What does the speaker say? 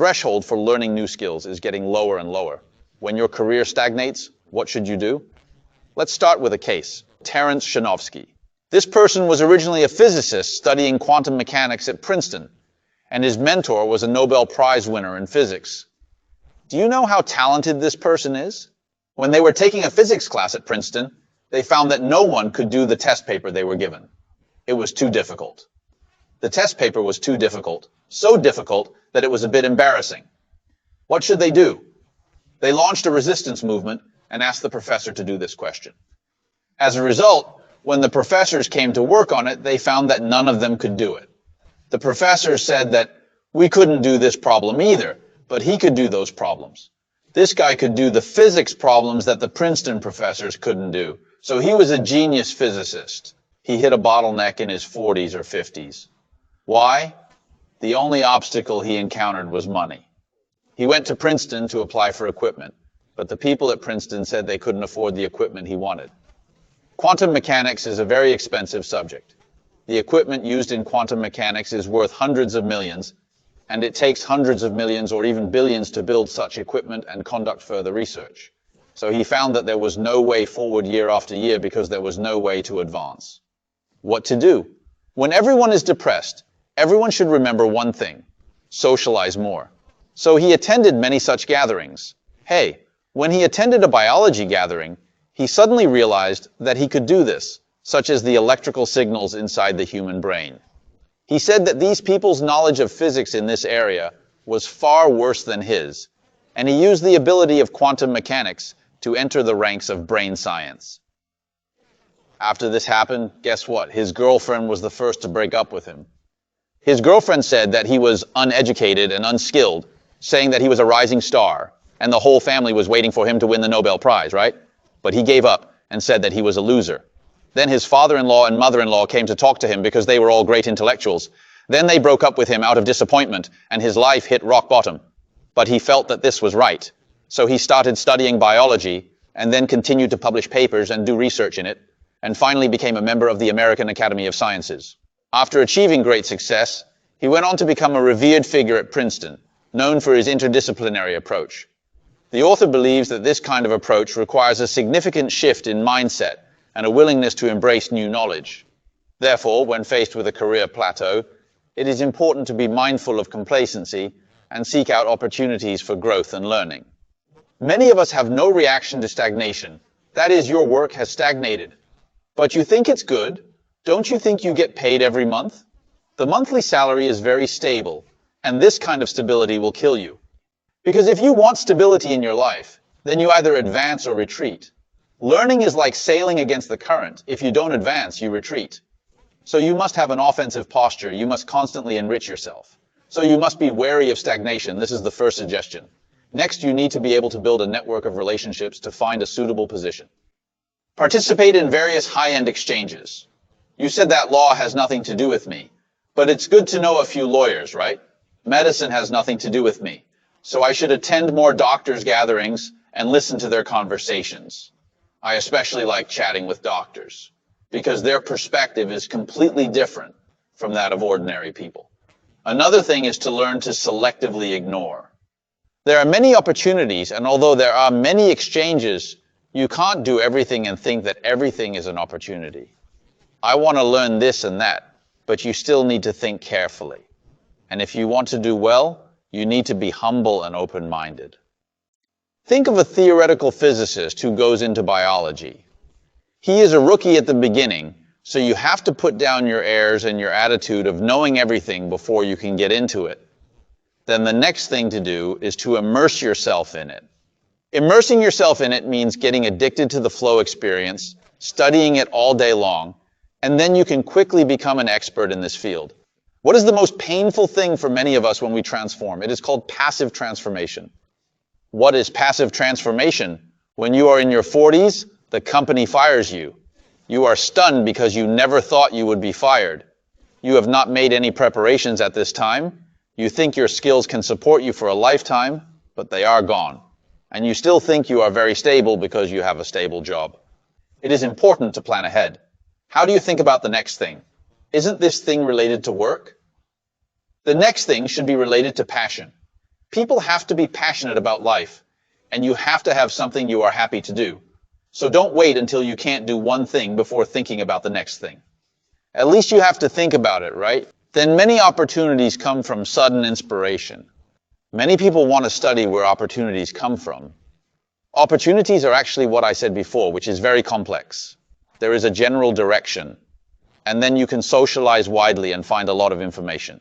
Threshold for learning new skills is getting lower and lower. When your career stagnates, what should you do? Let's start with a case. Terence Shenofsky. This person was originally a physicist studying quantum mechanics at Princeton, and his mentor was a Nobel Prize winner in physics. Do you know how talented this person is? When they were taking a physics class at Princeton, they found that no one could do the test paper they were given. It was too difficult. The test paper was too difficult, so difficult that it was a bit embarrassing. What should they do? They launched a resistance movement and asked the professor to do this question. As a result, when the professors came to work on it, they found that none of them could do it. The professor said that we couldn't do this problem either, but he could do those problems. This guy could do the physics problems that the Princeton professors couldn't do. So he was a genius physicist. He hit a bottleneck in his 40s or 50s. Why? The only obstacle he encountered was money. He went to Princeton to apply for equipment, but the people at Princeton said they couldn't afford the equipment he wanted. Quantum mechanics is a very expensive subject. The equipment used in quantum mechanics is worth hundreds of millions, and it takes hundreds of millions or even billions to build such equipment and conduct further research. So he found that there was no way forward year after year because there was no way to advance. What to do? When everyone is depressed, everyone should remember one thing: socialize more. So he attended many such gatherings. Hey, when he attended a biology gathering, he suddenly realized that he could do this, such as the electrical signals inside the human brain. He said that these people's knowledge of physics in this area was far worse than his, and he used the ability of quantum mechanics to enter the ranks of brain science. After this happened, guess what? His girlfriend was the first to break up with him. His girlfriend said that he was uneducated and unskilled, saying that he was a rising star, and the whole family was waiting for him to win the Nobel Prize, right? But he gave up and said that he was a loser. Then his father-in-law and mother-in-law came to talk to him because they were all great intellectuals. Then they broke up with him out of disappointment, and his life hit rock bottom. But he felt that this was right. So he started studying biology, and then continued to publish papers and do research in it, and finally became a member of the American Academy of Sciences. After achieving great success, he went on to become a revered figure at Princeton, known for his interdisciplinary approach. The author believes that this kind of approach requires a significant shift in mindset and a willingness to embrace new knowledge. Therefore, when faced with a career plateau, it is important to be mindful of complacency and seek out opportunities for growth and learning. Many of us have no reaction to stagnation. That is, your work has stagnated. But you think it's good? Don't you think you get paid every month? The monthly salary is very stable, and this kind of stability will kill you. Because if you want stability in your life, then you either advance or retreat. Learning is like sailing against the current. If you don't advance, you retreat. So you must have an offensive posture. You must constantly enrich yourself. So you must be wary of stagnation. This is the first suggestion. Next, you need to be able to build a network of relationships to find a suitable position. Participate in various high-end exchanges. You said that law has nothing to do with me, but it's good to know a few lawyers, right? Medicine has nothing to do with me, so I should attend more doctors' gatherings and listen to their conversations. I especially like chatting with doctors, because their perspective is completely different from that of ordinary people. Another thing is to learn to selectively ignore. There are many opportunities, and although there are many exchanges, you can't do everything and think that everything is an opportunity. I want to learn this and that, but you still need to think carefully. And if you want to do well, you need to be humble and open-minded. Think of a theoretical physicist who goes into biology. He is a rookie at the beginning, so you have to put down your airs and your attitude of knowing everything before you can get into it. Then the next thing to do is to immerse yourself in it. Immersing yourself in it means getting addicted to the flow experience, studying it all day long, and then you can quickly become an expert in this field. What is the most painful thing for many of us when we transform? It is called passive transformation. What is passive transformation? When you are in your 40s, the company fires you. You are stunned because you never thought you would be fired. You have not made any preparations at this time. You think your skills can support you for a lifetime, but they are gone. And you still think you are very stable because you have a stable job. It is important to plan ahead. How do you think about the next thing? Isn't this thing related to work? The next thing should be related to passion. People have to be passionate about life, and you have to have something you are happy to do. So don't wait until you can't do one thing before thinking about the next thing. At least you have to think about it, right? Then many opportunities come from sudden inspiration. Many people want to study where opportunities come from. Opportunities are actually what I said before, which is very complex. There is a general direction, and then you can socialize widely and find a lot of information.